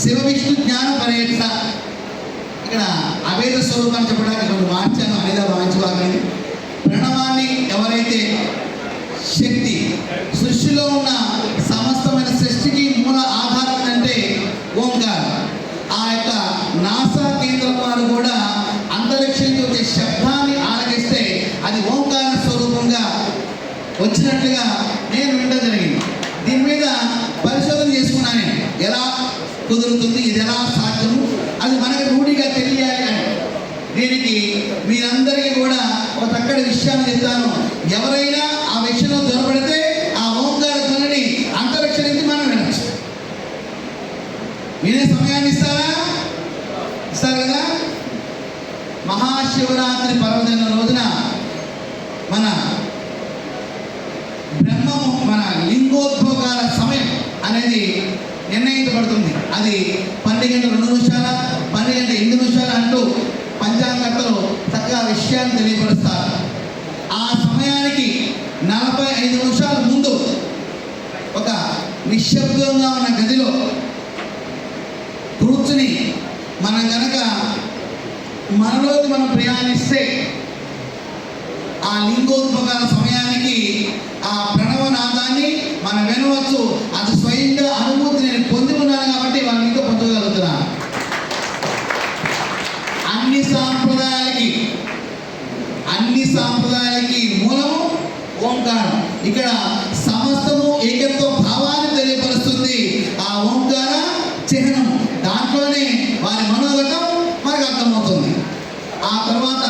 శివ విష్ణు జ్ఞాన పర్యట. ఇక్కడ అభేద స్వరూపాన్ని చెప్పడానికి కొన్ని మార్చాను అనేది వాయించుకోవాలని. ప్రణవాన్ని ఎవరైతే శక్తి సృష్టిలో ఉన్న సమస్తమైన సృష్టికి మూల ఆధారం అంటే ఓంకారం. ఆ యొక్క నాసా కేంద్రం వారు కూడా అంతరిక్షంలో వచ్చే శబ్దాన్ని ఆలకిస్తే అది ఓంకార స్వరూపంగా వచ్చినట్లుగా నేను వినడం జరిగింది. దీని మీద పరిశోధన చేసుకున్నాను. ఎలా కుదురుతుంది, ఇది ఎలా సాధ్యము, అది మనకి రూఢిగా తెలియాలి అని. దీనికి మీరందరికీ కూడా ఒక చక్కటి విషయాన్ని చెప్తాను. ఎవరైనా ఆ విషయంలో దొరపడితే ఆ ఓంకార ధ్వనిని అంతరిక్ష నుంచి మనం వినొచ్చు. వినే సమయాన్ని ఇస్తారు కదా. మహాశివరాత్రి పర్వదిన రోజున మన బ్రహ్మము మన లింగోద్భోగాల సమయం అనేది నిర్ణయించబడుతుంది. అది 12:02, 12:08 అంటూ పంచాంగంలో చక్కగా విషయాన్ని తెలియపరుస్తారు. ఆ సమయానికి 45 నిమిషాల ముందు ఒక నిశ్శబ్దంగా ఉన్న గదిలో కూర్చుని మనం కనుక మనలోకి మనం ప్రయాణిస్తే ఆ లింగోద్భోగాల సమయానికి ఆ ప్రణవనాదాన్ని మనం వినవచ్చు. అది స్వయంగా అనుభూతి నేను పొంది ఉన్నాను కాబట్టి వాళ్ళు ఇంకా పొందగలుగుతున్నాను. అన్ని సాంప్రదాయాలకి మూలము ఓంకారం. ఇక్కడ సమస్తము ఏకత్వ భావాన్ని తెలియపరుస్తుంది ఆ ఓంకార చిహ్నం. దాంట్లోనే వారి మనోగతం మనకు అర్థమవుతుంది. ఆ తర్వాత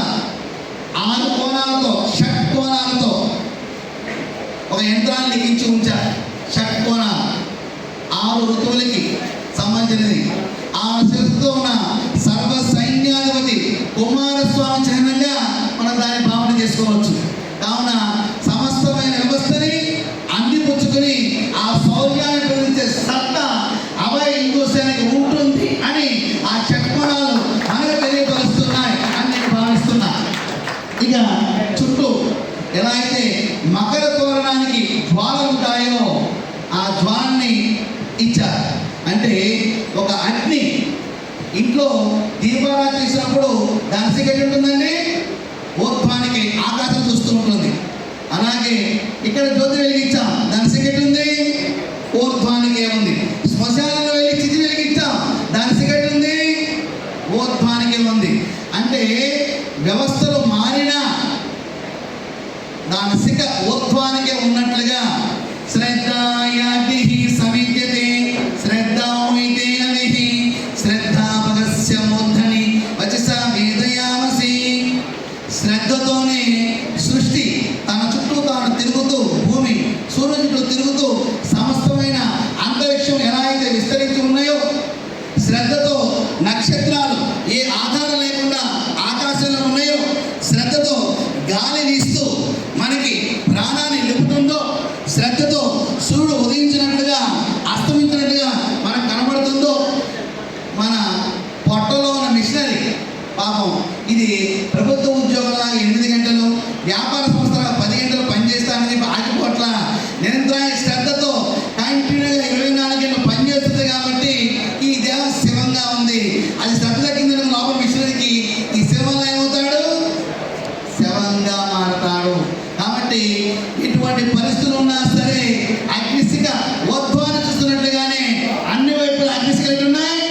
6 కోణాలతో, షట్కోణాలతో ఒక యంత్రాన్ని లిఖించి ఉంచారు. షట్కోణాలు 6 ఋతువులకి సంబంధించినది. 6 శిరస్సుతో ఉన్న సర్వ సైన్యాధిపతి కుమారస్వామి చిహ్నంగా మనం దాన్ని భావన చేసుకోవచ్చు. కావున సమస్తమైన వ్యవస్థని అందిపుచ్చుకొని ఆ శౌర్యాన్ని ప్రదర్శించే సత్తా అభయ హిందూ సేనకి ఉంటుంది అని ఆ షట్కోణాలు మనకు తెలియపరుస్తున్నాయి అని నేను భావిస్తున్నా. ఇక చుట్టూ ఎలా అయితే మకర తోరణానికి జ్వాలలు ఉంటాయో ఆ జ్వాలని ఇచ్చారు. అంటే ఒక అగ్ని ఇంట్లో దీపారాధన చేసినప్పుడు దాని సిగరెట్ ఉంటుందండి, ఊర్ధ్వానికి ఆకాశం చూస్తూ ఉంటుంది. అలాగే ఇక్కడ జ్యోతి వెలిగించాం, దాని సిగరెట్ ఉంది, ఊర్ధ్వానికి ఏముంది. శ్మశానంలో వెళ్ళి చితి వెలిగించాం, దాని సిగరెట్ ఉంది, ఊర్ధ్వానికి ఉంది. అంటే వ్యవస్థలు మారినా దాని సిగ ఊర్ధ్వానికే ఉన్నట్లుగా శ్రద్ధాయాతి సవిద్యతే శ్రద్ధామితే అవిహి శ్రద్ధాపగస్య మూర్ధని వచస వేదయామసి. శ్రద్ధతోనే సృష్టి తన చుట్టూ తాను తిరుగుతూ, భూమి సూర్యుని చుట్టూ తిరుగుతూ సమస్తమైన అంతరిక్షం ఎలా అయితే విస్తరించి ఉన్నాయో, శ్రద్ధతో నక్షత్రాలు ఏ ఆధారం లేకుండా ఆకాశంలో ఉన్నాయో, శ్రద్ధతో గాలి వీస్తూ మనకి ప్రాణాన్ని నింపుతుందో, శ్రద్ధతో సూర్యుడు ఉదయించినట్లుగా అస్తమించినట్లుగా మనకు కనబడుతుందో, మన పొట్టలో ఉన్న మిషనరీ పాపం ఇది ప్రభుత్వ ఉద్యోగాల 8 గంటలు, వ్యాపార సంస్థల 10 గంటలు పనిచేస్తానని ఆగిపోట్ల నిరంతరాయ శ్రద్ధతో కంటిన్యూగా 24 గంటలు పనిచేస్తుంది. కాబట్టి ఈ దేహం శివంగా ఉంది. అది శ్రద్ధ కింద లోపల మిషనరీకి ఈ శివంగా ఏమవుతాడు, శవంగా మారతాడు. కాబట్టి ఇటువంటి పరిస్థితులు ఉన్నా సరే అగ్నిశిఖ ఊర్ధ్వాన్ని చూస్తున్నట్లుగానే అన్ని వైపులా అగ్నిశిఖలు ఉన్నాయి.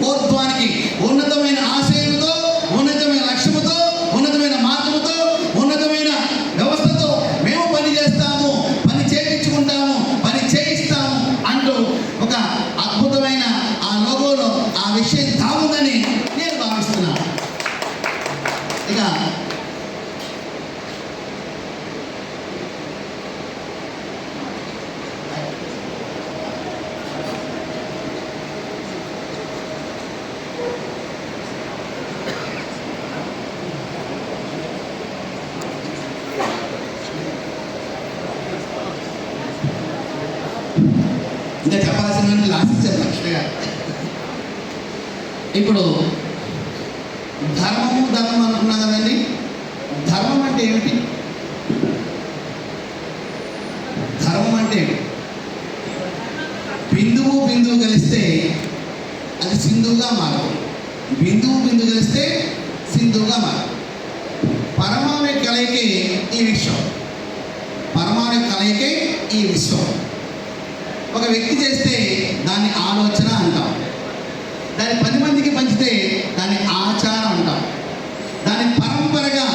ఊర్ధ్వానికి ఉన్నతమైన ఆశయంతో, ఉన్నతమైన లక్ష్యముతో, ఉన్నతమైన మార్గముతో, ఉన్నతమైన వ్యవస్థతో మేము పని చేస్తాము, పని చేయించుకుంటాము, పని చేయిస్తాము అంటూ ఒక అద్భుతమైన ఆ లోగోలో ఆ విషయం దాగుందని నేను భావిస్తున్నాను. ఇక ఇంకా చెప్పాల్సిన ఆశించారు లక్ష్మి గారు. ఇప్పుడు ధర్మం అనుకున్నా కదండి. ధర్మం అంటే ఏమిటి? ధర్మం అంటే బిందువు కలిస్తే అది సింధువుగా మారుతుంది. బిందువు కలిస్తే సింధువుగా మారుతుంది. పరమాణు కలయికే ఈ విశ్వం. పరమాణు కలయికే ఈ విశ్వం. ఒక వ్యక్తి చేస్తే దాన్ని ఆలోచన అంటాం. దాన్ని 10 మందికి పంచితే దాన్ని ఆచారం అంటాం. దాన్ని పరంపరగా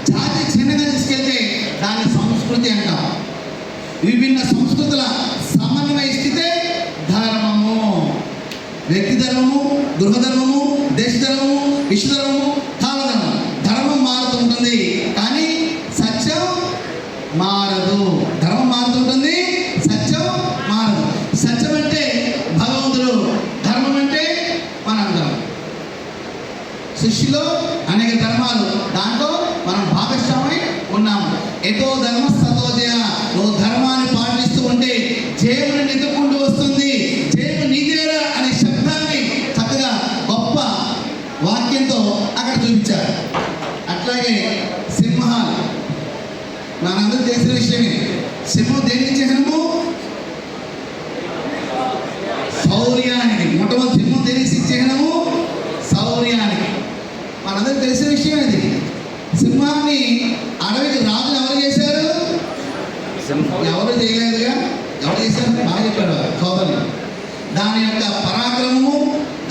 జాతి చిన్నగా తీసుకెళ్తే దాన్ని సంస్కృతి అంటాం. విభిన్న సంస్కృతుల సమన్వయ స్థితే ధర్మము. వ్యక్తి ధర్మము, గృహధర్మము, దేశధర్మము, విశ్వధర్మము, కాలధర్మం. ధర్మం మారుతుంటుంది కానీ సత్యం మారదు. ధర్మం మారుతుంటుంది, సత్యం మారదు. సత్యం అంటే భగవంతుడు, ధర్మం అంటే మనందరం. సృష్టిలో అనేక ధర్మాలు, దాంట్లో మనం భాగస్వామై ఉన్నాము. ఎతో ధర్మ సతో జయ. నువ్వు ధర్మాన్ని పాటిస్తూ ఉంటే జయముని నెత్తుకుంటూ వస్తుంది. జయము నీదేరా అనే శబ్దాన్ని చక్కగా గొప్ప వాక్యంతో అక్కడ చూపించారు. అట్లాగే సింహాలు మనందరూ తెలిసిన విషయమే. సింహం దేనికి చిహ్నము? శౌర్యానికి. మొట్టమొదటి సింహం దేనికి చిహ్నము? శౌర్యానికి. మనందరూ తెలిసిన విషయం ఇది. సింహాన్ని అడవికి రాజులు ఎవరు చేశారు? ఎవరు చేయలేదుగా. ఎవరు చేశారు? బాగా చెప్పారు సోదరులు. దాని యొక్క పరాక్రమము,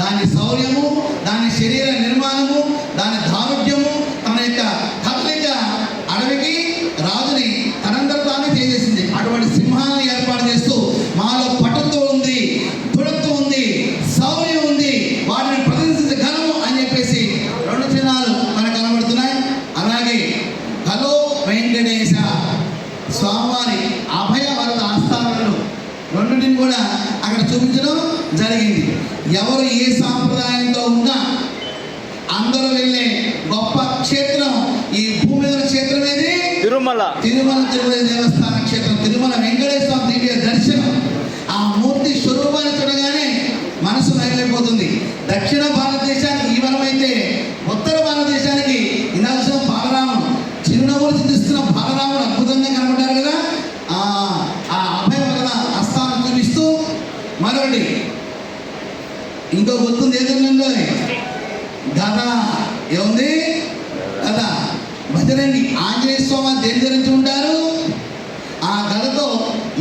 దాని శౌర్యము, దాని శరీర నిర్మాణము, దాని దారుఢ్యము, తన యొక్క కదలిక అడవికి రాజుని తనంతట తానే చేసేసింది. అటువంటి సింహాన్ని ఏర్పాటు చేస్తూ మాలో పటుత్వం ఉంది, దృఢత్వం ఉంది, శౌర్యం ఉంది, వాటిని ప్రదర్శించే ఘనము అని చెప్పేసి 2 చిహ్నాలు మనకు కనబడుతున్నాయి. అలాగే హలో వెంకటేశ స్వామివారి అభయవరద ఆస్థానాలు రెండింటిని కూడా అక్కడ చూపించడం జరిగింది. ఎవరు ఏ సాంప్రదాయంతో ఉన్నా అందరూ వెళ్ళే గొప్ప క్షేత్రం ఈ భూమి మీద క్షేత్రం ఏది? తిరుమల తిరుపతి దేవస్థాన క్షేత్రం. తిరుమల వెంకటేశ్వర దివ్య దర్శనం. ఆ మూర్తి స్వరూపాన్ని చూడగానే మనసు నయమైపోతుంది. దక్షిణ భారతదేశానికి ఈ వరమైతే ఉత్తర భారతదేశానికి ఇనాల్సిన బాలరాముడు, చిరునవ్వులు చిందిస్తున్న బాలరాముడు అద్భుతంగా కనబడ్డారు కదా. ఆ అభయవరద హస్తాన్ని చూపిస్తూ మరొకటి ఇంకో గుర్తుంది ఏదో గద. ఏముంది? గద. భజరంగి ఆంజనేయ స్వామి దేని గురించి ఉంటారు? ఆ గదతో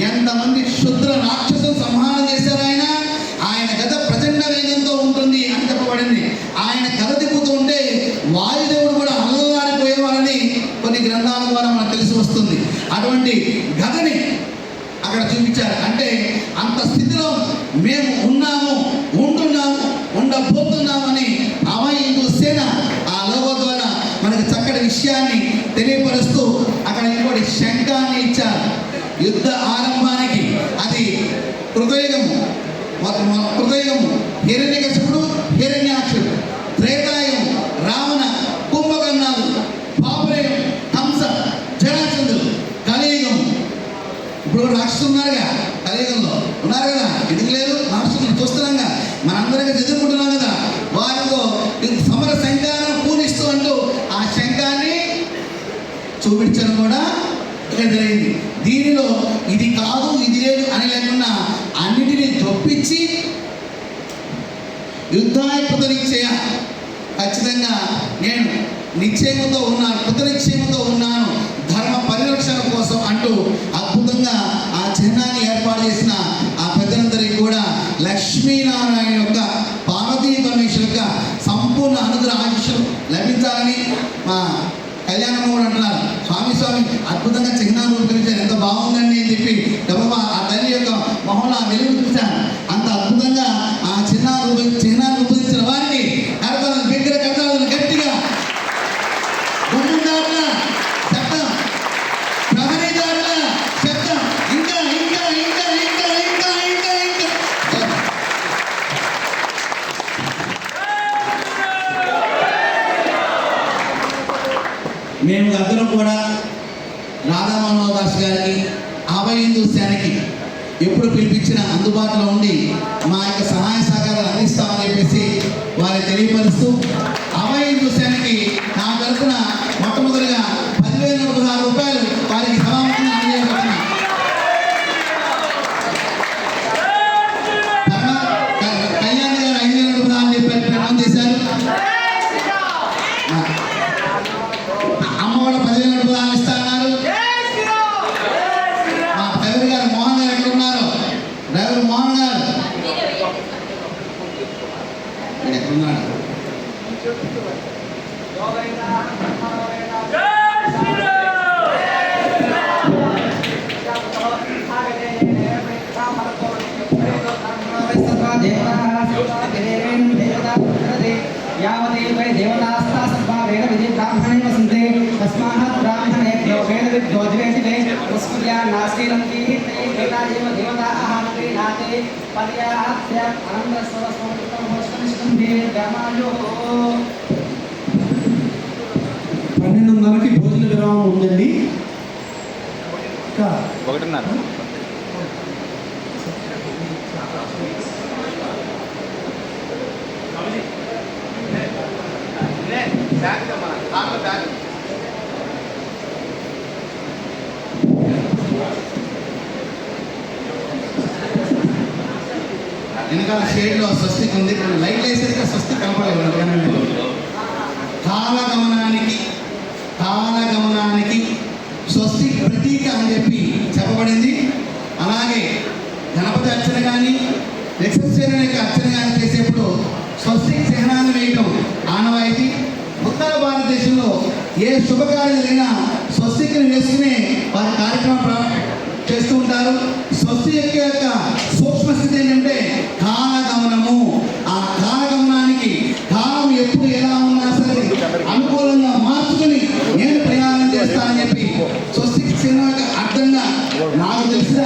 ఎంతమంది క్షుద్ర రాక్షసులు సంహారం చేశారు ఆయన. ఆయన గద ప్రచండ వేగంతో ఉంటుంది అని చెప్పబడింది. ఆయన గద తిప్పుతూ ఉంటే వాయుదేవుడు కూడా అల్లలాడిపోయేవారని కొన్ని గ్రంథాల ద్వారా మనకు తెలిసి వస్తుంది. అటువంటి గదని అక్కడ చూపించారు. అంటే అంత స్థితిలో మేము ఉన్నాము, ఉంటున్నాము, ఉండబోతున్నామని అభయ హిందూ సేన ఆ లోగో ద్వారా మనకు చక్కటి విషయాన్ని తెలియపరుస్తూ అక్కడ ఇంకోటి శంఖాన్ని ఇచ్చారు. యుద్ధ ఆరంభానికి అది హృదయము, హిరణ్యకశిపుడు, హిరణ్యాక్షుడు, త్రేతాయుగం రావణ, కుంభకర్ణాలు, పాపరయం, హంస, జరాసంధుడు, కలియుగం. ఇప్పుడు రాక్షసులు ఉన్నారుగా, కలియుగంలో ఉన్నారు కదా. ఎందుకు లేదు? రాక్షసులు చూస్తున్నాగా, మనందరికీ చదువుకుంటున్నాం కదా. వారితో సమర శంఖాన్ని పూరిస్తూ అంటూ ఆ శంఖాన్ని చూపించడం కూడా ఇక్కడ జరిగింది. దీనిలో ఇది కాదు, ఇది లేదు అని లేకుండా అన్నిటినీ దొప్పించి యుద్ధాయకృత నిశ్చయ, ఖచ్చితంగా నేను నిశ్చయముతో ఉన్నాను, కృత నిశ్చయముతో ఉన్నాను ధర్మ పరిరక్షణ కోసం అంటూ అద్భుతంగా ఆ చిహ్నాన్ని ఏర్పాటు చేసిన ఆ పెద్దలందరికీ కూడా లక్ష్మీనారాయణ యొక్క, పార్వతీ పరమేశ్వరు యొక్క సంపూర్ణ అనుగ్రహ ఆశీస్సులు లభించాలని మా కళ్యాణం కూడా అంటున్నారు. స్వామి అద్భుతంగా చిహ్నాలు రూపొందించారు, ఎంత బాగుందండి అని చెప్పి గబా ఆ తల్లి యొక్క మొహంలో ఆ వెలుగు చూశాను. అంత అద్భుతంగా ఆ చిహ్నాలు రూపొందించిన వారికి కరతాలను బిగ్గర కరతాలను గట్టిగా గుండాట్ల శబ్దం, ప్రహరీదారుల శబ్దం, ఇంకా ఇంకా ఇంకా ఇంకా ఇంకా ఇంకా ఇంకా మేము అందరం కూడా రాధా మనోహర్ దాస్ గారికి, అభయ హిందూ సేనకి ఎప్పుడు పిలిపించిన అందుబాటులో ఉండి మా యొక్క సహాయ సహకారాలు అందిస్తామని చెప్పేసి వారికి తెలియపరుస్తూ అభయ హిందూ సేనకి నా తరఫున మొట్టమొదటిగా 10,116 రూపాయలు వారికి సమావేశంగా అందజేయబడుతున్నాయి. కళ్యాణ్ గారు 5,000 డ్రైవర్ మోహన్ గారు ఇక్కడ ఎక్కడున్నాడు? यावदेव देवतास्ता सर्वा वेद विधि ब्राह्मणे वसन्ते तस्मात् ब्राह्मणेभ्यो वेद विद्यो द्वेषिते तस्कुर्या नास्तिरन्ति ते वेदादेव देवताः क्रीडाते पर्याप्य आनन्दस्वरस्वरूपं होष्टनिष्ठन्ते ग्रामायो 12:30కి భోజన విరామం ఉందండి. ఇంకా 1:30 వెనకాల షేడ్లో స్వస్తిక్ ఉంది. లైట్ వేసేది స్వస్తిక్ కనపడలేదు. కాలగమనానికి స్వస్తిక్ ప్రతీక అని చెప్పి చెప్పబడింది. అలాగే గణపతి అర్చన కానీ లక్ష్మీశ్వరుని యొక్క అర్చన కానీ చేసేప్పుడు స్వస్తిక్ చిహ్నాన్ని వేయటం ఆనవాయితీ. ఉత్తర భారతదేశంలో ఏ శుభకార్యాలైనా స్వస్తిక్ని వేసుకునే వారి కార్యక్రమం చేస్తూ ఉంటారు. స్వస్తిక్ యొక్క సూక్ష్మ స్థితి ఏంటంటే కాలగమనము. ఆ కాలగమనానికి కాలం ఎప్పుడు ఎలా ఉన్నా సరే అనుకూలంగా మార్చుకుని నేను ప్రయాణం చేస్తానని చెప్పి స్వస్తిక్ చిహ్నం యొక్క అర్థంగా నాకు తెలిసిన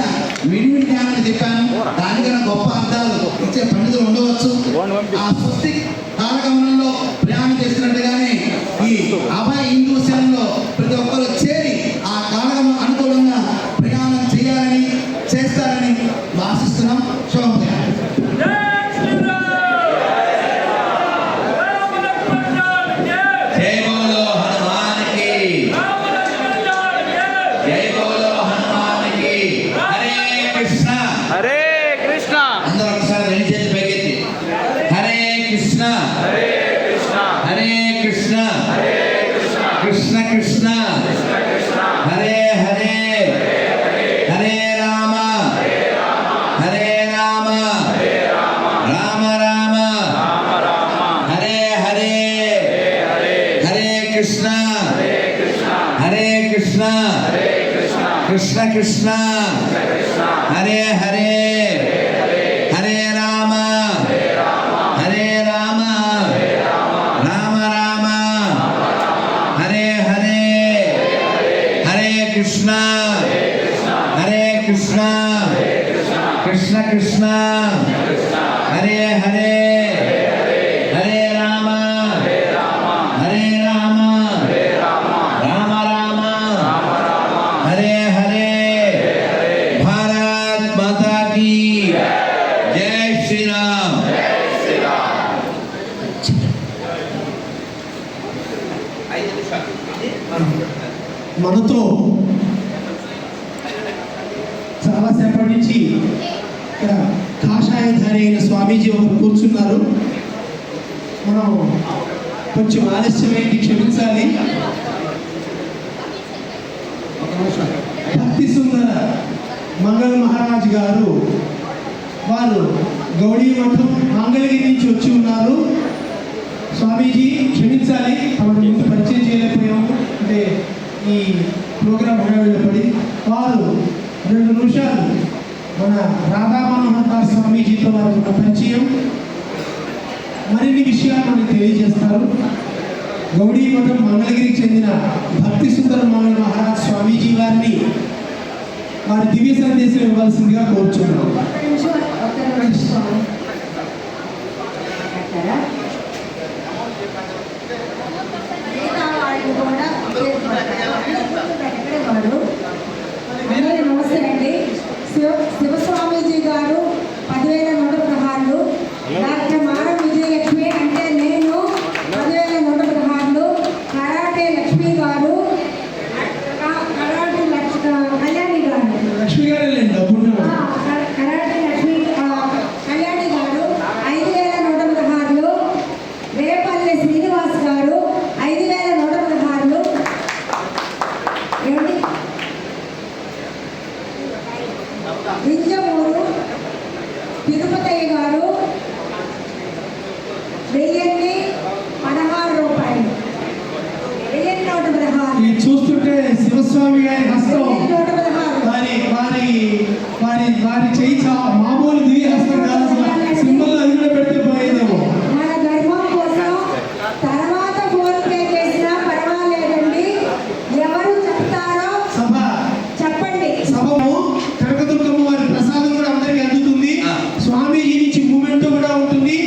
విడివిడి జ్ఞానాన్ని చెప్పాను. దానికన్నా గొప్ప అర్థాలు ఇచ్చే పండితులు ఉండవచ్చు. ఆ స్వస్తిక్ కాలగమనంలో ప్రయాణం చేస్తున్నట్టుగానే ఈ అభయ హిందూ సేనలో ప్రతి ఒక్కరు చేరి ఆ కాలగమనం అనుకూలంగా ప్రయాణం చేయాలని చేస్తారని భాషిస్తున్నాం. శుభోదయం. జై బోలో హనుమాన్ కి, జై బోలో హనుమాన్ కి. హరే కృష్ణ, హరే కృష్ణ, అందరూ ఒకసారి రెండు చేతులు పైకెత్తి హరే కృష్ణ, హరే కృష్ణ, హరే కృష్ణ, హరే కృష్ణ, కృష్ణ కృష్ణ, కృష్ణ కృష్ణ, హరే హరే, హరే రామ, హరే రామ, రామ రామ, హరే హరే, హరే కృష్ణ, హరే కృష్ణ, కృష్ణ కృష్ణ, హరే హరే, హరే రామ, హరే రామ, రామ రామ, హరే హరే, హరే కృష్ణ, హరే కృష్ణ, కృష్ణ కృష్ణ, హరే హరే, హరే రామ, హరే రామ, రామ రామ, హరే హరే. భారత్ మాతా కీ జై శ్రీరామ్. మనతో చాలాసేపటి నుంచి ఇక్కడ కాషాయధారి అయిన స్వామీజీ ఒకరు కూర్చున్నారు. మనం కొంచెం ఆలస్యమైంది, క్షమించాలి. భక్తి సుందర మంగళ మహారాజ్ గారు వారు గౌడీ మఠం మంగళగిరి నుంచి వచ్చి ఉన్నారు. స్వామీజీ క్షమించాలి, తమను ముందు పరిచయం చేయలేకపోయాము. అంటే ఈ ప్రోగ్రాం హడావిడిపడి వారు 2 నిమిషాలు మన రాధా మనోహర్ దాస్ స్వామీజీతో వారికి ఒక పరిచయం, మరిన్ని విషయాలు మనకు తెలియజేస్తారు. గౌడీ మఠం మంగళగిరికి చెందిన భక్తి సుందర మంగళ మహారాజ్ స్వామీజీ వారిని వారి దివ్య సందేశం ఇవ్వాల్సిందిగా కోరుచున్నాం. నమస్తే అండి. శివస్వామీజీ గారు 10,000 116, డాక్టర్ మారం విజయలక్ష్మి అంటే నేను 10,000 116, కరాటే లక్ష్మి గారు, కరాటే కళ్యాణి గారు, లక్ష్మి గారు కరాటే శివస్వామి గారి హస్తం 116. వారి వారి వారి వారి చేయి మామూలు దివ్య హస్తం కాదు, సింబల్ అది కూడా పెడితే పోయేదేమో. మన ధర్మం కోసం తర్వాత ఫోన్ పే చేసినా పర్వాలేదండి. ఎవరు చెప్తారో సభ చెప్పండి. సభము కనకదుర్గమ్మ వారి ప్రసాదం కూడా అందరికీ అందుతుంది. స్వామీజీ నుంచి మూమెంట్ కూడా ఉంటుంది,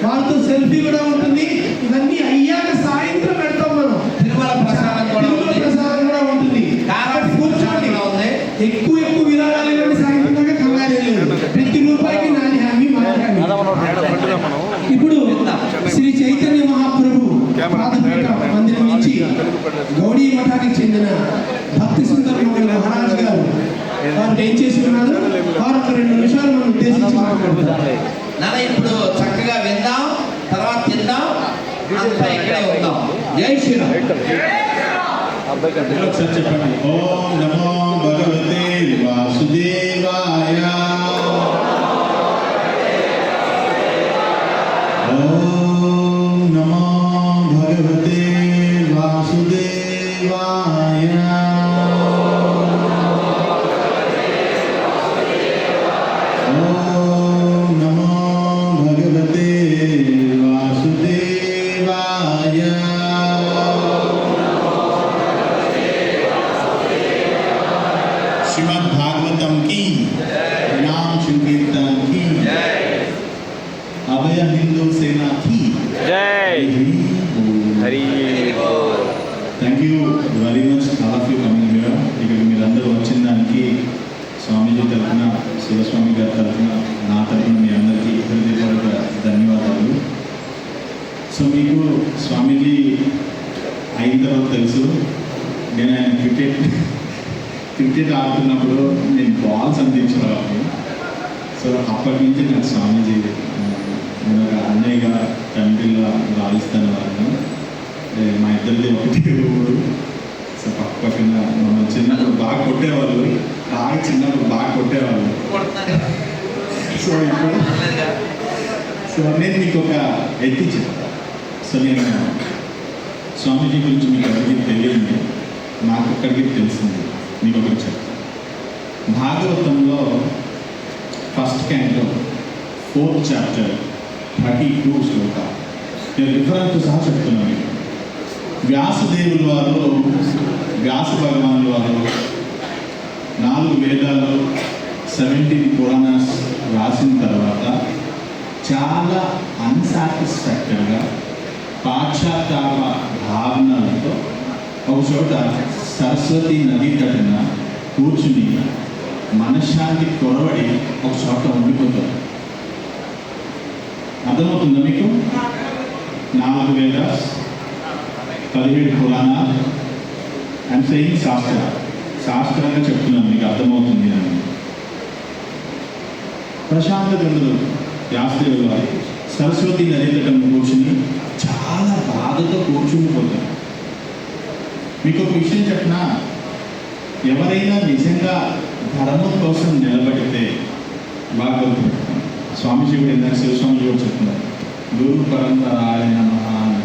వారితో సెల్ఫీ కూడా ఉంటుంది. ఇవన్నీ అయ్యాక సాయంత్రం పెడతాం మనం. తిరుమల ప్రసాదం కూడా తిరుమల ఉంది. ప్రసాదం కూడా ఉంటుంది. కాబట్టి కూర్చోండి. కూడా ఉంది. ఎక్కువ విరాళాలు ఇవ్వండి, సాయంత్రం దాకా కంగారు లేదు. ప్రతి రూపాయికి నాది హామీ మాట్లాడి. ఇప్పుడు శ్రీ చైతన్య మహాప్రభు పాదపీఠ మందిరం నుంచి గౌడీ మఠానికి చెందిన భక్తి సుందర మహారాజ్ గారు వారు ఏం చేసి ఉన్నారు, వారు ఒక 2 నిమిషాలు మనం ఉద్దేశించి మాట్లాడుతారు. నాన్న ఇప్పుడు చక్కగా విందాం, తర్వాత తిందాం, అంతా ఇక్కడే ఉందాం. జై శ్రీరామ్. ఒకసారి చెప్పండి. ఓం నమో భగవతే వాసుదేవాయ. ఓం నమో భగవతే వాసుదేవాయ. ఓం నమో భగవతే వాసుదేవాయ. श्रीमद् भागवतम की नाम संकीर्तन की अभय हिंदू सेना की जय Hari thank you very much all of you coming here. ఇక్కడికి మీరందరూ వచ్చిన దానికి స్వామీజీ తరఫున, శివస్వామి గారి తరఫున, నా తరఫున మీ అందరికీ హృదయపూర్వక ధన్యవాదాలు. సో మీకు స్వామీజీ అయిన తర్వాత తెలుసు, నేను ఆయన క్రికెట్ ఆడుతున్నప్పుడు నేను బాల్స్ అందించేవాడిని. సో అప్పటి నుంచి నాకు స్వామీజీ నేను ఒక అన్నయ్యగా తండ్రిగా భావిస్తాను వాళ్ళను. మా ఇద్దరిది ఒకటే ఊరు. సో పక్కన మనం చిన్నప్పుడు బాగా కొట్టేవాళ్ళు, చిన్నప్పుడు బాగా కొట్టేవాళ్ళు. సో ఇప్పుడు నేను మీకు ఒక ఎత్తి చెప్తాను. సో నేను స్వామీజీ గురించి మీకు ఎవరికి తెలియదు, నాకు ఒక్కడికి తెలిసింది. మీకు ఒకటి చెప్తాను. భాగవతంలో ఫస్ట్ క్యాంట్లో 4th చాప్టర్ 32 శ్లోక నేను రిఫరెన్స్ సహా చెప్తున్నాను మీకు. వ్యాసదేవుల వారు, వ్యాస భగవానుల వారు 4 వేదాలు 17 పురాణాస్ రాసిన తర్వాత చాలా అన్సాటిస్ఫాక్టరీగా పాశ్చాత్తాప భావనలతో ఒక చోట సరస్వతి నదీ తటిన కూర్చుని మనశ్శాంతి కొరవడి ఒక చోట ఉండిపోతారు. అర్థమవుతుందా మీకు? 4 వేదాస్ 17 పురాణాలు అండ్ సెయింగ్ శాస్త్రంగా చెప్తున్నాను, మీకు అర్థమవుతుంది అని. ప్రశాంతత ఉండదు. వ్యాసదేవుల వారు సరస్వతి నదీ తటం కూర్చుని చాలా బాధతో కూర్చుండిపోతారు. మీకు ఒక విషయం చెప్పినా, ఎవరైనా నిజంగా ధర్మం కోసం నిలబడితే బాగా గుర్తుపెట్టుకోండి. స్వామీజీ కూడా ఇందాక శివస్వామిజీ కూడా చెప్తున్నారు, గురు పరంపరాయ నమః అని.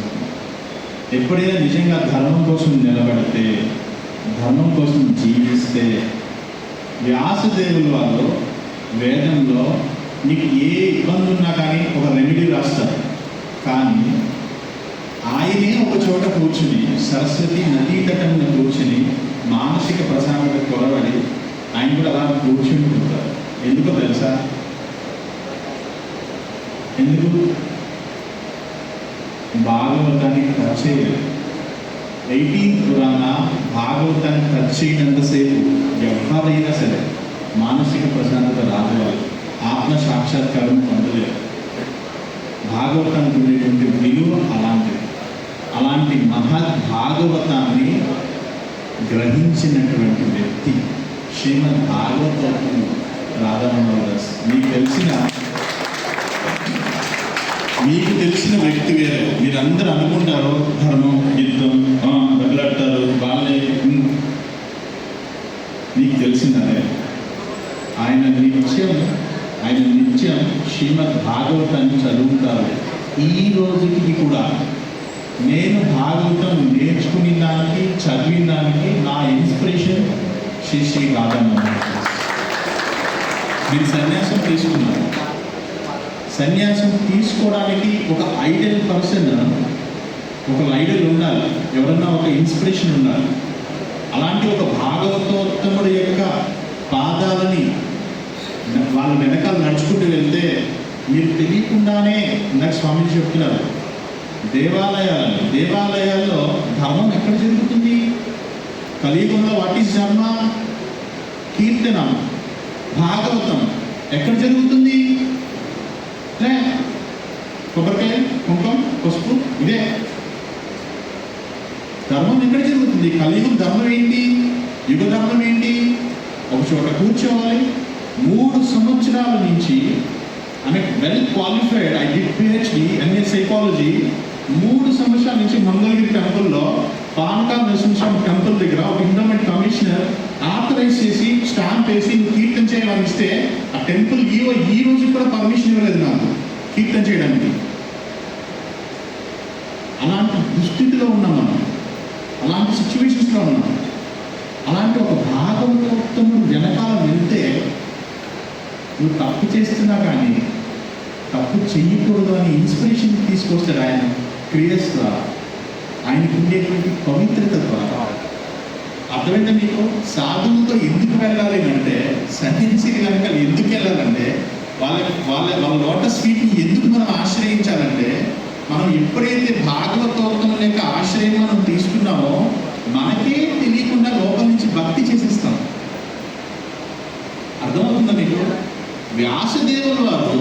ఎప్పుడైనా నిజంగా ధర్మం కోసం నిలబడితే, ధర్మం కోసం జీవిస్తే, వ్యాసదేవుల వారు వేదంలో నీకు ఏ ఇబ్బంది ఉన్నా కానీ ఒక రెమెడీ రాస్తారు. కానీ ఆయనే ఒక చోట కూర్చుని సరస్వతి నదీ తటంలో కూర్చుని మానసిక ప్రశాంతత కొరబడి ఆయన కూడా అలా కూర్చుని ఉంటారు. ఎందుకో తెలుసా? ఎందుకు? భాగవతాన్ని టచ్ చేయలేదు. 18th పురాణ భాగవతాన్ని టచ్ చేయనంతసేపు ఎవరైనా సరే మానసిక ప్రశాంతత రాజవాలి, ఆత్మ సాక్షాత్కారం పొందలేదు. భాగవతానికి ఉండేటువంటి విలువ అలాంటిది. అలాంటి మహద్భాగవతాన్ని గ్రహించినటువంటి వ్యక్తి శ్రీమద్ భాగవతం రాధామోహన్ దాస్. మీకు తెలిసిన వ్యక్తి వేరే. మీరందరూ అనుకుంటారు ధర్మం, యుద్ధం, బదులాడతారు వాళ్ళే. నీకు తెలిసిందనే ఆయన నిత్యం శ్రీమద్ భాగవతాన్ని చదువుతారు. ఈ రోజుకి కూడా నేను భాగవతం నేర్చుకునే దానికి చదివిన దానికి నా ఇన్స్పిరేషన్ శ్రీ రాధమ్మ. మీరు సన్యాసం తీసుకున్నారు. సన్యాసం తీసుకోవడానికి ఒక ఐడల్ పర్సన్, ఒక ఐడల్ ఉండాలి, ఎవరన్నా ఒక ఇన్స్పిరేషన్ ఉండాలి. అలాంటి ఒక భాగవతోత్తముడి యొక్క పాదాలని వాళ్ళ వెనకాల నడుచుకుంటూ వెళ్తే మీరు తెలియకుండానే ఇందాక స్వామి చెప్తున్నారు, దేవాలయాల్లో ధర్మం ఎక్కడ జరుగుతుంది? కలియుగంలో వాట్ ఈస్ ధర్మ? కీర్తనం, భాగవతం ఎక్కడ జరుగుతుంది? కొబ్బరికాయ, కుంకుమ, పసుపు, ఇదే ధర్మం ఎక్కడ జరుగుతుంది? కలియుగం ధర్మం ఏంటి? యుగ ధర్మం ఏంటి? ఒక చోట కూర్చోవాలి. 3 సంవత్సరాల నుంచి well qualified, I did PhD MA psychology. 3 సంవత్సరాల నుంచి మంగళగిరి టెంపుల్లో పానకా నరసింహస్వామి టెంపుల్ దగ్గర ఒక ఎండోమెంట్ కమిషనర్ ఆథరైజ్ చేసి స్టాంప్ వేసి నువ్వు కీర్తన చేయాలని ఇస్తే ఆ టెంపుల్ ఈ రోజు కూడా పర్మిషన్ ఇవ్వలేదు నాకు కీర్తన చేయడానికి. అలాంటి దుస్థితిలో ఉన్నాం మనం, అలాంటి సిచ్యువేషన్స్లో ఉన్నాం. అలాంటి ఒక భాగవతోత్తముడు వెనకాల వెళ్తే నువ్వు తప్పు చేస్తున్నా కానీ తప్పు చెయ్యకూడదు అని ఇన్స్పిరేషన్ తీసుకొస్తాడు ఆయన క్రియస్ ద్వారా, ఆయనకు ఉండేటువంటి పవిత్రత ద్వారా. అర్థమైందా మీకు? సాధువుతో ఎందుకు వెళ్ళాలి అంటే, సన్యాసికి కనుక ఎందుకు వెళ్ళాలంటే, వాళ్ళ లోటస్ ఫీట్ని ఎందుకు మనం ఆశ్రయించాలంటే, మనం ఎప్పుడైతే భాగవతోత్తముల యొక్క ఆశ్రయం మనం తీసుకున్నామో మనకే తెలియకుండా లోపల నుంచి భక్తి చేసేస్తాం. అర్థమవుతుందా మీకు? వ్యాసదేవుల వారు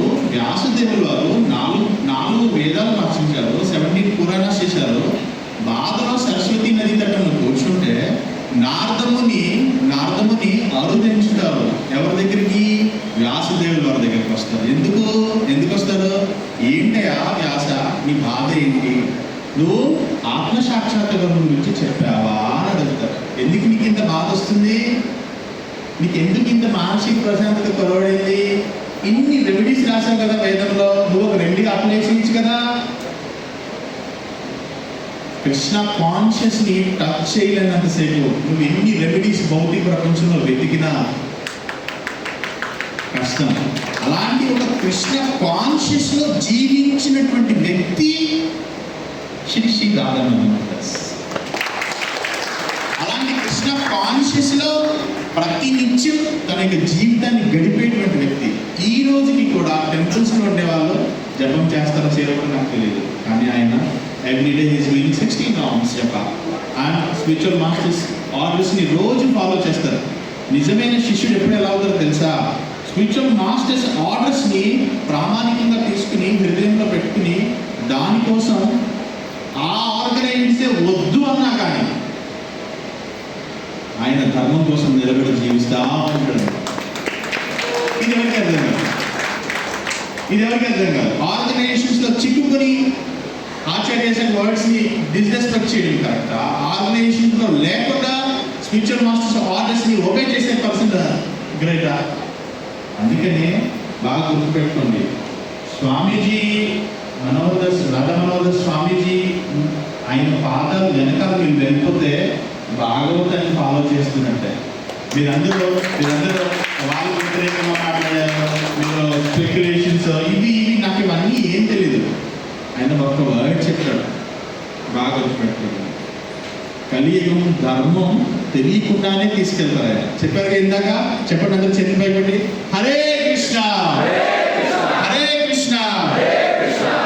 4 వేదాలు రచించారు, 17 పురాణాలు చేశారు. బాధలో సరస్వతి నది తట్టంలో కూర్చుంటే నారదముని అరుదించుతారు. ఎవరి దగ్గరికి? వ్యాసదేవుల వారి దగ్గరికి వస్తారు. ఎందుకు వస్తారు? ఏంటయా వ్యాస, నీ బాధ ఏంటి? నువ్వు ఆత్మసాక్షాత్కారం గురించి చెప్పావా అని అడుగుతారు. ఎందుకు నీకు ఇంత బాధ వస్తుంది? నీకు ఎందుకు ఇంత మానసిక ప్రశాంతత కొరవడింది? ఇన్ని రెమెడీస్ రాశావు కదా వేదంలో, నువ్వు ఒక రెమెడీ అప్లై చేయొచ్చు కదా. కృష్ణ కాన్షియస్ని టచ్ చేయలేనంతసేపు నువ్వు ఎన్ని రెమెడీస్ భౌతిక ప్రపంచంలో వెతికినా కష్టం. అలాంటి ఒక కృష్ణ కాన్షియస్లో జీవించినటువంటి వ్యక్తి శ్రీ రాధమ్మ. అలాంటి కృష్ణ కాన్షియస్లో ప్రతి నిత్యం తన యొక్క జీవితాన్ని గడిపేటువంటి వ్యక్తి. ఈ రోజుకి కూడా టెంపుల్స్లో ఉండే వాళ్ళు జపం చేస్తారో చేయరో నాకు తెలియదు, కానీ ఆయన ఎవ్రీడే ఈజ్ డూయింగ్ 16 rounds జప. అండ్ స్పిరిచువల్ మాస్టర్స్ ఆర్డర్స్ని రోజు ఫాలో చేస్తారు. నిజమైన శిష్యుడు ఎప్పుడు ఎలా అవుతారో తెలుసా? స్పిరిచువల్ మాస్టర్స్ ఆర్డర్స్ని ప్రామాణికంగా తీసుకుని హృదయంలో పెట్టుకుని దానికోసం ఆ ఆర్గనైజేషన్ వద్దు అన్నా కానీ ఆయన ధర్మం కోసం నిలబడి జీవిస్తూ ఉంటాడు. ఇది ఎవరికి అర్థం కాదు. ఆర్గనైజేషన్స్లో చిక్కుకొని ఆచార్యస్ అండ్ వర్డ్స్ని డిస్రెస్పెక్ట్ చేయడం కరెక్టా? ఆర్గనైజేషన్స్లో లేకుండా స్పిరిచువల్ మాస్టర్స్ ఆర్డర్స్ని ఒబే చేసే పర్సన్ గ్రేటా? అందుకనే బాగా గుర్తుపెట్టుకోండి, స్వామీజీ రాధా మనోహర్ స్వామీజీ ఆయన పాదాలు వెనకాల మీరు వెళ్ళిపోతే భాగవతాన్ని ఫాలో చేస్తున్నట్టే. మీరందరూ వాళ్ళు వ్యతిరేకంగా మాట్లాడారు, మీరు స్పెక్యులేషన్స్ ఇవి నాకు ఇవన్నీ ఏం తెలీదు. ఆయన ఒక వర్డ్ చెప్పాడు, బాగా గుర్తుపెట్టుకోండి. కలియుగం ధర్మం తెలియకుండానే తీసుకెళ్తారు ఆయన. చెప్పారు ఇందాక, చెప్పండి అందరూ చేతి పైపెట్టి, హరే కృష్ణ హరే కృష్ణ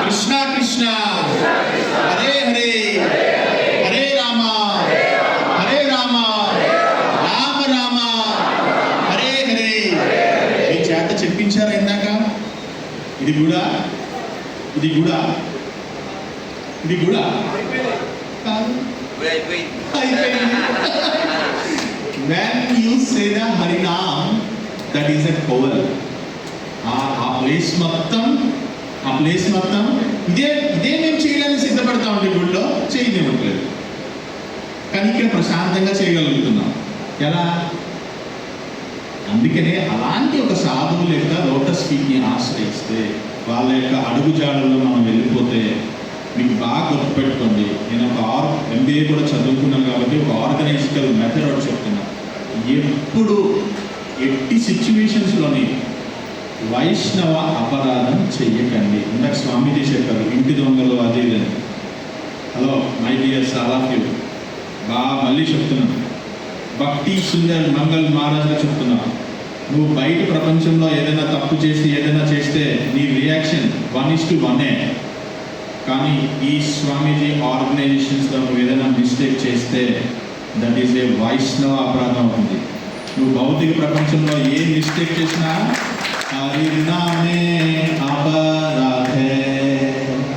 కృష్ణ కృష్ణ హరే హరే హరే రామ హరే రామ రామ రామ హరే హరే. మీ చేత చెప్పించారా ఇందాక? ఇది కూడా కాదు. When you say the Harinam, that is a cover. ఆ ప్లేస్ మొత్తం ఇదే మేము చేయడానికి సిద్ధపడతా ఉండే గుడిలో చేయనివ్వట్లేదు, కానీ ఇక్కడ ప్రశాంతంగా చేయగలుగుతున్నాం. ఎలా? అందుకనే అలాంటి ఒక సాధువుల యొక్క లోటస్ ఫీట్ని ఆశ్రయిస్తే, వాళ్ళ యొక్క అడుగుజాడల్లో మనం వెళ్ళిపోతే మీకు బాగా గుర్తుపెట్టుకోండి, నేను ఒక MBA కూడా చదువుకున్నాను కాబట్టి ఒక ఆర్గనైజికల్ మెథడ్ ఒకటి చెప్తున్నా. ఎప్పుడు ఎట్టి సిచ్యువేషన్స్లోని వైష్ణవ అపరాధం చెయ్యకండి. ఇందాక స్వామీజీ చెప్పారు ఇంటి దొంగలు అది ఇది. Hello my dears all of you, మళ్ళీ చెప్తున్నాను, భక్తి సుందర్ మంగళ్ మహారాజ్గా చెప్తున్నా, నువ్వు బయట ప్రపంచంలో ఏదైనా తప్పు చేసి ఏదైనా చేస్తే నీ రియాక్షన్ 1:1. కానీ ఈ స్వామీజీ ఆర్గనైజేషన్స్లో నువ్వు ఏదైనా మిస్టేక్ చేస్తే దట్ ఈస్ ఏ వైష్ణవ అపరాధం అవుతుంది. నువ్వు భౌతిక ప్రపంచంలో ఏ మిస్టేక్ చేసినా హరినామే అపరాధే,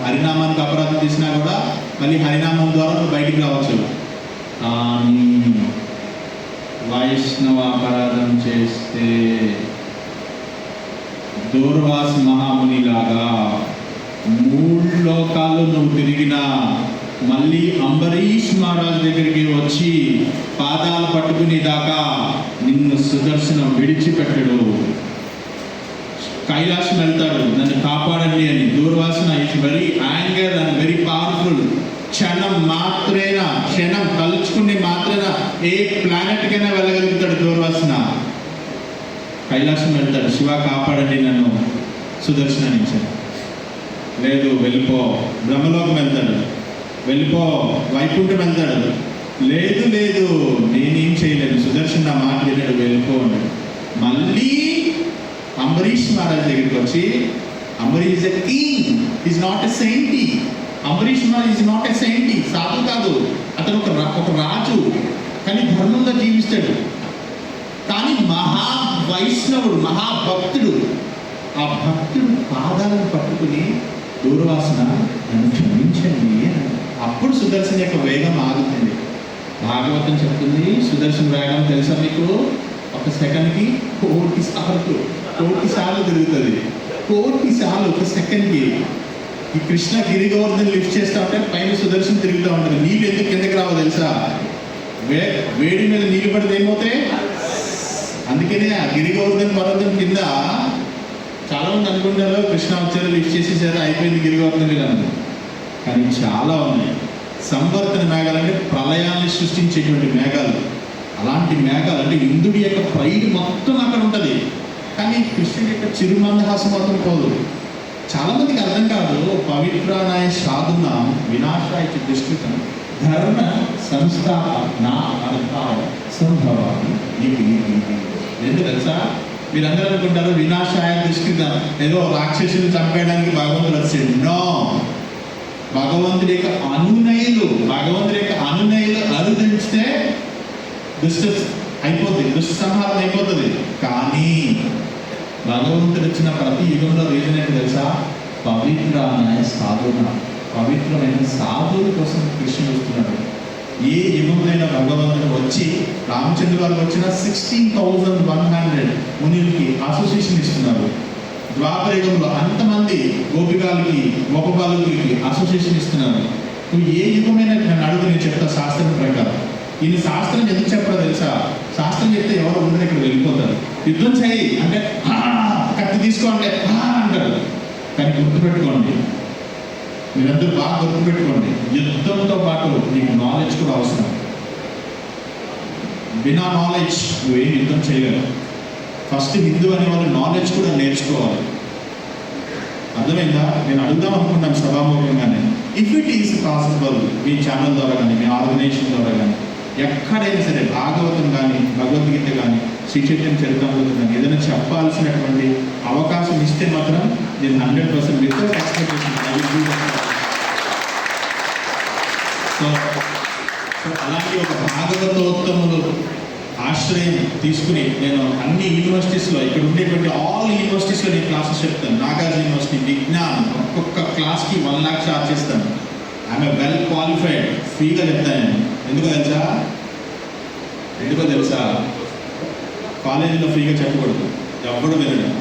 హరినామానికి అపరాధం చేసినా కూడా మళ్ళీ హరినామం ద్వారా నువ్వు బయటికి రావచ్చు. కానీ వైష్ణవ అపరాధం చేస్తే దూర్వాస్ మహామునిలాగా 3 లోకాలు నువ్వు తిరిగినా మళ్ళీ అంబరీష్ మహారాజ్ దగ్గరికి వచ్చి పాదాలు పట్టుకుని దాకా నిన్ను సుదర్శనం విడిచిపెట్టడు. కైలాసం వెళ్తాడు, నన్ను కాపాడండి అని. దూర్వాసన is very anger and very powerful. క్షణం తలుచుకునే మాత్రాన ఏ ప్లానెట్కైనా వెళ్ళగలుగుతాడు దూర్వాసన. కైలాసం వెళ్తాడు, శివ కాపాడండి నన్ను సుదర్శనాన్నించాడు. లేదు వెళ్ళిపో, బ్రహ్మలోకం వెళ్తాడు, వెళ్ళిపో వైకుంఠం వెళ్తాడు. లేదు నేనేం చేయలేదు, సుదర్శన్ నా మాట విన్నాడు, వెళ్ళిపో అన్నాడు. మళ్ళీ అంబరీష్ మహారాజ్ దగ్గరికి వచ్చి, Ambarish a king, is not a saintly. Ambarish Maharaj is not a saintly, సాధు కాదు, అతను ఒక రాజు, కానీ ధర్మంగా జీవిస్తాడు. కానీ మహా వైష్ణవుడు, మహాభక్తుడు. ఆ భక్తుడు పాదాలను పట్టుకుని దూర్వాసన నన్ను క్షమించండి అని. అప్పుడు సుదర్శన్ యొక్క వేగం ఆగుతుంది. భాగవతం చెప్తుంది సుదర్శన్ వేగం తెలుసా మీకు? 1 సెకండ్కి 1,000 సార్లు తిరుగుతుంది. 1,000 సార్లు 1 సెకండ్కి. ఈ కృష్ణ గిరి గోవర్ధన్ లిఫ్ట్ చేస్తూ ఉంటే పైన సుదర్శన్ తిరుగుతూ ఉంటుంది. నీళ్ళు ఎందుకు కిందకి రావో తెలుసా? వేడి మీద నీళ్ళు పడితే ఏమవుతాయి? అందుకనే ఆ గిరి గోవర్ధన్ పర్వతం కింద చాలా మంది అనుకుంటారు కృష్ణ వచ్చారు లిఫ్ట్ చేసేసారు అయిపోయింది గిరి గోవర్ధన్ అని. కానీ చాలా ఉన్నాయి. సంవర్తన మేఘాలు అంటే ప్రళయాన్ని సృష్టించేటువంటి మేఘాలు. అలాంటి మేఘాలు అంటే ఇంద్రుడి యొక్క ప్రైడ్ మొత్తం అక్కడ ఉంటుంది. కానీ కృష్ణుడి యొక్క చిరుమందహాసం మొత్తం పోదు. చాలా మందికి అర్థం కాదు. పవిత్రానాయ సాధున వినాశాయ దుష్కృతం ధర్మ సంస్థాప నా అర్థాయ సంభవాన్ని ఎందుకు తెలుసా? మీరందరూ అనుకుంటారు వినాశాయ దుష్కృతం ఏదో రాక్షసుని చంపేయడానికి భగవంతుడు వచ్చాడు. నో, భగవంతుడి యొక్క అనునయులు అరుదించితే దుష్ట అయిపోతుంది, దుష్ట సంహారం అయిపోతుంది. కానీ భగవంతుడు వచ్చిన ప్రతి యుగంలో రీజన్ ఏంటి తెలుసా? పవిత్రానాయ సాధున, పవిత్రమైన సాధువుల కోసం కృష్ణుడు వస్తున్నాడు. ఏ యుగంలో భగవంతుడు వచ్చి రామచంద్ర గారు వచ్చిన 16,100 మునులకి అసోసియేషన్ ఇస్తున్నారు. ద్వాపర యుగంలో అంతమంది గోపికాలకి గోపబాలుకి అసోసియేషన్ ఇస్తున్నారు. నువ్వు ఏ యుగమైన నన్ను అడుగు, నేను చెప్తా శాస్త్రం ప్రకారం. ఈయన శాస్త్రం ఎందుకు చెప్పారో తెలుసా? శాస్త్రం చెప్తే ఎవరు ఉండరు, ఇక్కడ వెళ్ళిపోతారు. యుద్ధం చేయి అంటే కత్తి తీసుకో అంటే అంటారు. కానీ గుర్తుపెట్టుకోండి, మీరందరూ బాగా గుర్తుపెట్టుకోండి, యుద్ధంతో పాటు నీకు నాలెడ్జ్ కూడా అవసరం. బినా నాలెడ్జ్ నువ్వేం యుద్ధం చేయగలవు. ఫస్ట్ హిందూ అనే వాళ్ళు నాలెడ్జ్ కూడా నేర్చుకోవాలి. అర్థమైందా? నేను అడుగుదాం అనుకున్నాను సభాముఖంగానే. ఇఫ్ ఇట్ ఈస్ పాసిబుల్, మీ ఛానల్ ద్వారా కానీ మీ ఆర్గనైజేషన్ ద్వారా కానీ ఎక్కడైనా సరే భాగవతం కానీ భగవద్గీత కానీ శ్రీ చైతన్య చరితామృతం కానీ ఏదైనా చెప్పాల్సినటువంటి అవకాశం ఇస్తే మాత్రం నేను 100% వితౌట్ ఎక్స్పెక్టేషన్. సో అలాంటి ఒక భాగవతోత్తములు ఆశ్రయం తీసుకుని నేను అన్ని యూనివర్సిటీస్లో, ఇక్కడ ఉండేటువంటి ఆల్ యూనివర్సిటీస్లో నేను క్లాసెస్ చెప్తాను. నాగార్జున యూనివర్సిటీ, విజ్ఞాన్, ఒక్కొక్క క్లాస్కి 1 lakh చార్జ్ చేస్తాను. ఐఎమ్ వెల్ క్వాలిఫైడ్, ఫ్రీగా చెప్తాను. ఎందుకో తెలుసా? కాలేజీలో ఫ్రీగా చెప్పకూడదు, ఎవ్వడు వెళ్ళడం.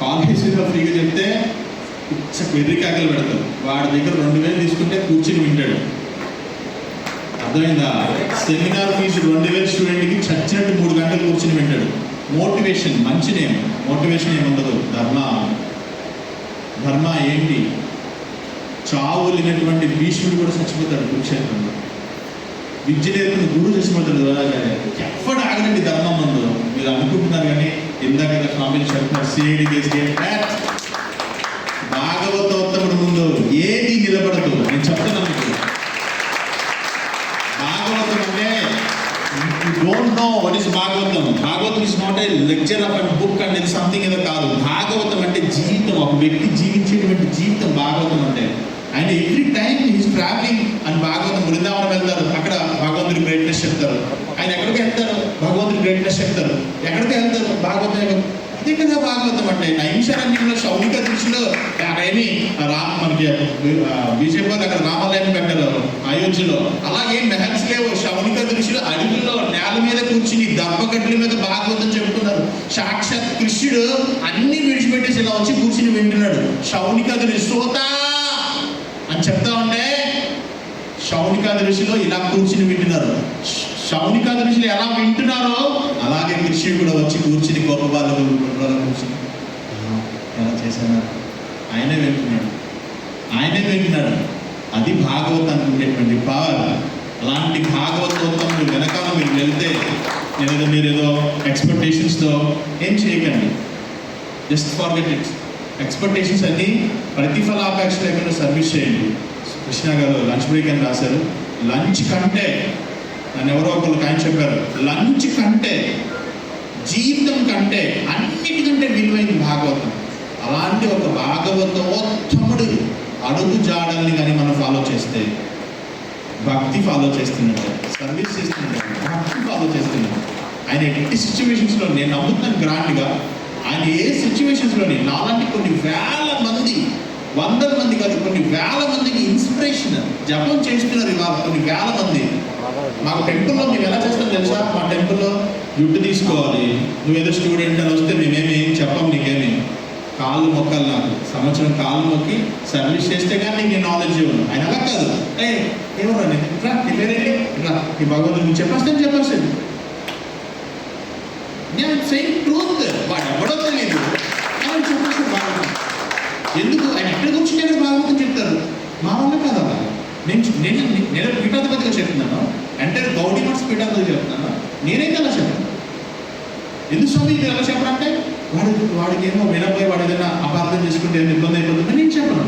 కాలేజీలో ఫ్రీగా చెప్తే వెర్రి కాకలు పెడతారు. వాడి దగ్గర 2,000 తీసుకుంటే కూర్చుని వింటాడు. అర్థమైందా? సెమినార్ ఫీజు 2,000 స్టూడెంట్కి చచ్చినట్టు 3 గంటలు కూర్చుని వింటాడు. మోటివేషన్ మంచినేం, మోటివేషన్ ఏముండదు. ధర్మ ఏంటి? చావు వెళ్ళినటువంటి భీష్ముడు కూడా చచ్చిపోతాడు కురుక్షేత్రంలో. విద్య నేర్పిన గురువు చచ్చిపోతాడు ద్రోణాచార్య. ఎప్పుడు ఆగండి ధర్మం ముందు. మీరు అనుకుంటున్నారు కానీ ఇందాక స్వామిని చెప్తున్నారు సేడి చేసి భాగవతోత్తముడు ముందు ఏది నిలబడదు. నేను చెప్తున్నాను మీకు, భాగవతం అంటే you don't know what is Bhagavatam. Bhagavatam is not a lecture of and book and something ఏదో కాదు. భాగవతం అంటే జీవితం, ఒక వ్యక్తి జీవించేటువంటి జీవితం భాగవతం అంటే. ఆయన every time is travelling and Bhagavatam. Brindavanam వెళ్తారు, అక్కడ భగవంతుడి గ్రేట్నెస్ చెప్తారు. ఆయన ఎక్కడికి వెళ్తారు, భగవంతుడి గ్రేట్నెస్ చెప్తారు. ఎక్కడికి వెళ్తారు, భాగవతం. అదే కదా భాగవతం అంటే. నైమిషారణ్యంలో శౌనిక దృష్టిలో ఏమి మనకి బీజేపీ అక్కడ రామాలయం పెట్టారు అయోధ్యలో. అలాగే మెహల్స్ లేవు. శౌనిక దృష్టిలో అడవుల్లో నేల మీద కూర్చుని దప్పగడ్ల మీద భాగవతం చెప్తున్నారు. సాక్షాత్ కృష్ణుడు అన్ని విడిచిపెట్టేసి ఇలా వచ్చి కూర్చుని వింటున్నాడు. శౌనిక దృష్టి సోతా అని చెప్తా ఉంటే శౌనిక దృష్టిలో ఇలా కూర్చుని వింటున్నారు. శౌనిక దృష్టిలో ఎలా వింటున్నారో అలాగే కృష్ణుడు కూడా వచ్చి కూర్చుని గొప్ప బాలకు కూర్చుని ఎలా చేశాను ఆయనే వింటున్నాడు. అది భాగవతానికి ఉండేటువంటి పవర్. అలాంటి భాగవతోత్తములు వెనకాల మీరు వెళ్తే మీరేదో ఎక్స్పెక్టేషన్స్తో ఏం చేయకండి. Just forget it. ఎక్స్పెక్టేషన్స్ అన్నీ ప్రతిఫలాపేక్ష లేకుండా సర్వీస్ చేయండి. కృష్ణ గారు లంచ్ బ్రేక్ అని రాశారు. లంచ్ కంటే, నన్ను ఎవరో ఒకరికి ఆయన చెప్పారు, లంచ్ కంటే, జీవితం కంటే, అన్నిటికంటే విలువైన భాగవతం. అలాంటి ఒక భాగవతోత్తముడు అడుగు జాడల్ని కానీ మనం ఫాలో చేస్తే భక్తి ఫాలో చేస్తున్నట్టే, సర్వీస్ చేస్తున్నట్టే, భక్తి ఫాలో చేస్తున్నట్టు. ఆయన ఎట్టి సిచ్యువేషన్స్లో నేను నమ్ముతున్నాను గ్రాండ్గా. ఆయన ఏ సిచ్యువేషన్స్లోని నాలాంటి కొన్ని వేల మంది, వందల మంది కాదు, కొన్ని వేల మందికి ఇన్స్పిరేషన్ జపం చేస్తున్నారు ఇవాళ కొన్ని వేల మంది. మాకు టెంపుల్లో మేము ఎలా చేస్తాం తెలుసా? మా టెంపుల్లో జుట్టు తీసుకోవాలి, నువ్వేదో స్టూడెంట్ అని వస్తే మేమేమి చెప్పం, నీకేమి కాళ్ళు మొక్కలు, నాకు సంవత్సరం కాళ్ళు మొక్కి సర్వీస్ చేస్తే కానీ నీకు నాలెడ్జ్ ఇవ్వను. ఆయన అలా కాదు, ఏమన్నా రా నీ పేరేంటి, రా నీ భగవంతుడిని చెప్పేస్తాను. నేను సెయింగ్ ట్రూత్, వాడు ఎవడో తెలియదు అని చెప్పేస్తాను భాగవతం. ఎందుకు ఆయన ఎక్కడ కూర్చుంటే భాగవతం చెప్తారు. మా వల్ల కాదు అలా. నేను పీఠాధిపతిగా చెప్తున్నాను, ఎంటైర్ గౌడీ మఠ్స్ పీఠాధిపతి చెప్తున్నాను. నేనైతే అలా చెప్పాను. ఎందుకు స్వామి మీరు అలా చెప్పాలంటే వాడికి ఏమో వినపోయి వాడు ఏదైనా అపార్థం చేసుకుంటే ఏమైనా ఇబ్బంది అయిపోతుందని నేను చెప్పను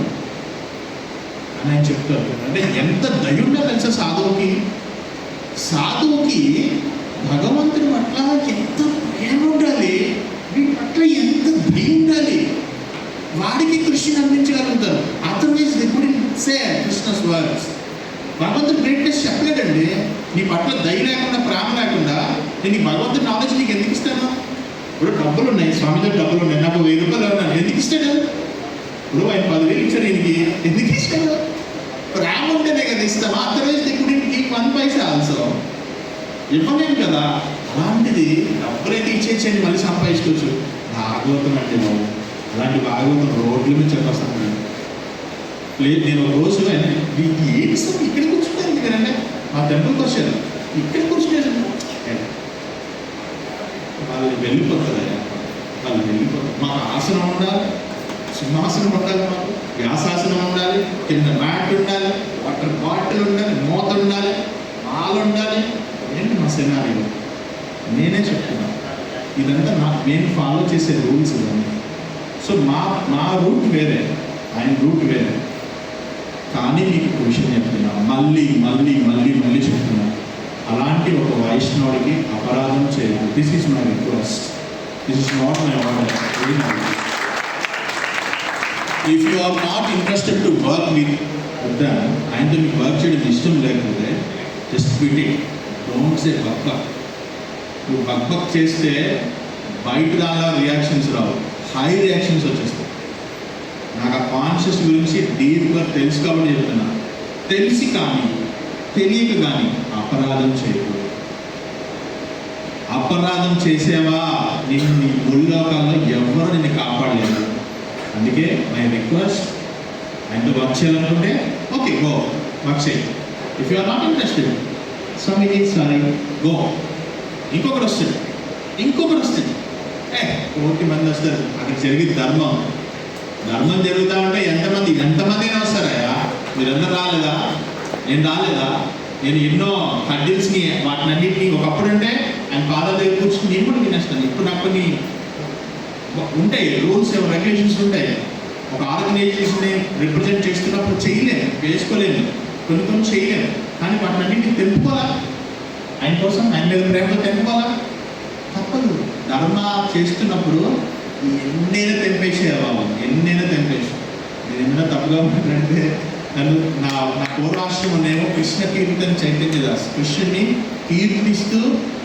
అని ఆయన చెప్తారు. అంటే ఎంత దయ ఉండాలి తెలుసా సాధువుకి భగవంతుడి పట్ల ఎంత ప్రేమ ఉండాలి, వీటి పట్ల ఎంత భయం ఉండాలి. వాడికి కృష్ణుని అందించగలుగుతారు. Otherwise they couldn't say Krishna's words. భగవంతుడు గ్రేట్నెస్ చెప్పలేదండి. నీ పట్ల దయ లేకుండా, ప్రేమ లేకుండా నేను భగవంతుడి నాలెడ్జ్ నీకు ఎందుకు ఇస్తాను? ఇప్పుడు డబ్బులు ఉన్నాయి, స్వామి దగ్గర డబ్బులు ఉన్నాయి, నాకు 1000 రూపాయలు ఉన్నాను, ఎందుకు ఇస్తాడు? ఇప్పుడు ఆయన 10,000 ఇచ్చాడు, ఈయనకి ఎందుకు ఇస్తాడు? ప్రేమ ఉంటేనే కదా ఇస్తామా? Otherwise they couldn't give 1 paisa also. ఇవ్వలేము కదా. అలాంటిది డబ్బులైతే ఇచ్చేసేయండి, మళ్ళీ సంపాదించుకోవచ్చు. భాగవతం అంటే బాబు, అలాంటి భాగవతం రోడ్ల మీద చెప్పేస్తాను. లేదు నేను ఒక రోజు ఏంటి సార్ ఇక్కడ కూర్చుంటాను ఎందుకంటే మా టెంపుల్కి వచ్చారు, ఇక్కడ కూర్చుంటారు, వాళ్ళు వెళ్ళిపోతారు. మాకు ఆసనం ఉండాలి, సింహాసనం ఉండాలి, మాకు వ్యాసాసనం ఉండాలి, కింద మ్యాట్ ఉండాలి, వాటర్ బాటిల్ ఉండాలి, మూత ఉండాలి, మాలు ఉండాలి. ఏంటి మా సినారియో? నేనే చెప్తున్నాను. ఇదంతా నేను ఫాలో చేసే రూల్స్ ఇవన్నీ. సో మా రూట్ వేరే, ఆయన రూట్ వేరే. కానీ మీకు ఒక విషయం చెప్తున్నా, మళ్ళీ చెప్తున్నా, అలాంటి ఒక వైష్ణవుడికి అపరాధం చేయదు. This is my request, this is not my order. If you are not interested to work with ఆయనతో మీకు వర్క్ చేయడం ఇష్టం లేకపోతే just quit it. Don't say buck. నువ్వు బక్ చేస్తే బయట దానిలా రియాక్షన్స్ రావు, హై రియాక్షన్స్ వచ్చేస్తాయి. నాకు ఆ కాన్షియస్ గురించి డీప్గా తెలుసు కాబట్టి చెప్తున్నా. తెలిసి కానీ తెలియక కానీ అపరాధం చేయకూడదు. అపరాధం చేసేవా నేను నీ భూలోకాల్లో ఎవరు నిన్ను కాపాడలేదు. అందుకే మై రిక్వెస్ట్, ఆయనతో వర్క్ చేయాలనుకుంటే ఓకే గో వర్క్ చేయి. If you are not interested, Swamiji sorry go. ఇంకొకటి వస్తుంది 1 మంది వస్తారు. అక్కడ జరిగే ధర్మం జరుగుతూ ఉంటే ఎంతమంది అయినా వస్తారా? మీరందరూ రాలేదా? నేను రాలేదా? నేను ఎన్నో హడ్డిల్స్ని వాటిని అన్నింటినీ ఒకప్పుడు అంటే ఆయన పాదాల దగ్గర కూర్చుని నేను కూడా తినేస్తాను. ఇప్పుడు నాకు కొన్ని ఉంటాయి, రూల్స్ రెగ్యులేషన్స్ ఉంటాయి. ఒక ఆర్గనైజేషన్ని రిప్రజెంట్ చేస్తున్నప్పుడు చేయలేము, వేసుకోలేము, కొన్ని చేయలేము. కానీ వాటిని అన్నింటినీ తెంపుకోవాలా, ఆయన కోసం ఆయన మీద ప్రేమతో తెంపుకోవాలా, తప్పదు. ధర్మ చేస్తున్నప్పుడు ఎన్నైనా తెంపేసేయాలి బాబు, ఎన్నైనా తెంపేసి. నేను ఏమైనా తప్పుగా ఉంటుందంటే నన్ను నా పూర్వాశ్రమం ఏమో కృష్ణ కీర్తన చైతన్య దాస్, కృష్ణుని కీర్తిస్తూ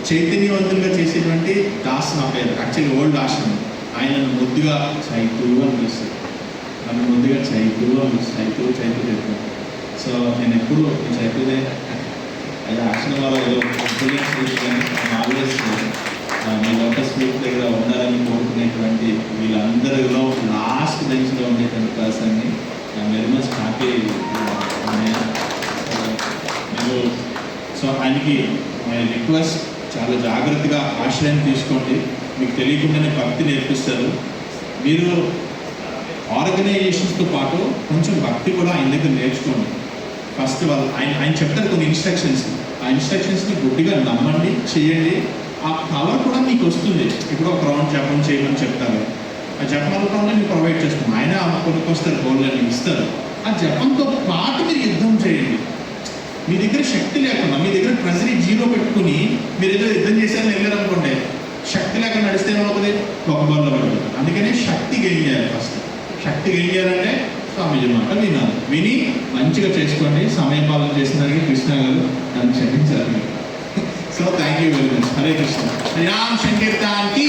చైతన్యవంతులుగా చేసేటువంటి దాస్ నా పేరు. యాక్చువల్లీ ఓల్డ్ ఆశ్రమం. ఆయన నన్ను ముద్దుగా చైతూ అని పిలుస్తారు, నన్ను ముద్దుగా చైతూ అని పిలుస్తారు, చైతూ చెప్తాను. సో నేను ఎప్పుడు చైతూనే అది ఆశ్రమాలు ఏదో ఆల్వేస్ మీ లోటస్ ఫీట్ దగ్గర ఉండాలని కోరుకునేటువంటి వీళ్ళందరిలో లాస్ట్ బెంచ్లో ఉండేటువంటి పర్సన్ని వెరీ మచ్ హ్యాపీ. మీరు సో ఆయనకి రిక్వెస్ట్, చాలా జాగ్రత్తగా ఆశ్రయం తీసుకోండి. మీకు తెలియకుండానే భక్తి నేర్పిస్తారు. మీరు ఆర్గనైజేషన్స్తో పాటు కొంచెం భక్తి కూడా ఆయన దగ్గర నేర్చుకోండి. ఫస్ట్ వాళ్ళు ఆయన చెప్తారు కొన్ని ఇన్స్ట్రక్షన్స్, ఆ ఇన్స్ట్రక్షన్స్ని గుడ్డిగా నమ్మండి, చేయండి. ఆ పవర్ కూడా మీకు వస్తుంది. ఇప్పుడు ఒక రౌండ్ జపం చేయమని చెప్తారు, ఆ జపం రౌండ్ మీకు ప్రొవైడ్ చేస్తాం. ఆయన కొనుక్కొస్తారు, గోల్డ్ని ఇస్తారు. ఆ జపంతో పాటు మీరు యుద్ధం చేయండి. మీ దగ్గర శక్తి లేకుండా, మీ దగ్గర ట్రెజరీ జీరో పెట్టుకుని మీరు ఏదో యుద్ధం చేశారని వెళ్ళారనుకోండి, శక్తి లేకుండా నడిస్తే ఏమవుతుంది? ఒక బల్లో పెడుతుంది. అందుకనే శక్తి గెయిన్ చేయాలి. ఫస్ట్ శక్తి గెయిన్ చేయాలంటే స్వామీజీ మాట వినాలి, విని మంచిగా చేసుకోండి. సమయం పాలన చేసిన దానికి కృష్ణ గారు నన్ను క్షమించాలి. So thank you very much. Hare Krishna. Shriram sankirtan కి